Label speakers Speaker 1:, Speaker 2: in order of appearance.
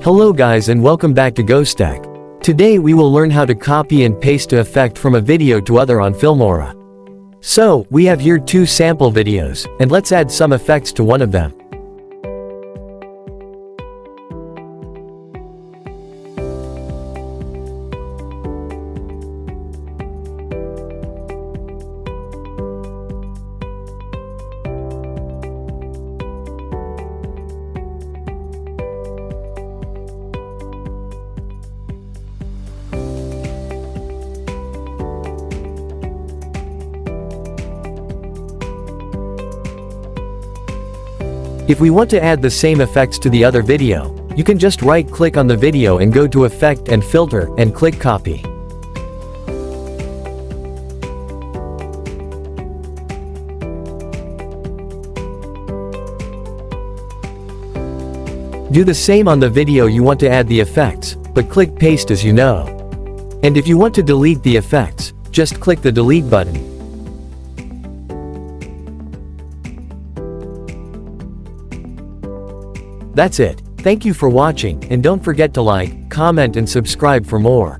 Speaker 1: Hello guys and welcome back to GoStack. Today we will learn how to copy and paste an effect from a video to other on Filmora. So, we have here two sample videos, and let's add some effects to one of them. If we want to add the same effects to the other video, you can just right-click on the video and go to Effect and Filter, and click Copy. Do the same on the video you want to add the effects, but click Paste as you know. And if you want to delete the effects, just click the Delete button. That's it. Thank you for watching, and don't forget to like, comment and subscribe for more.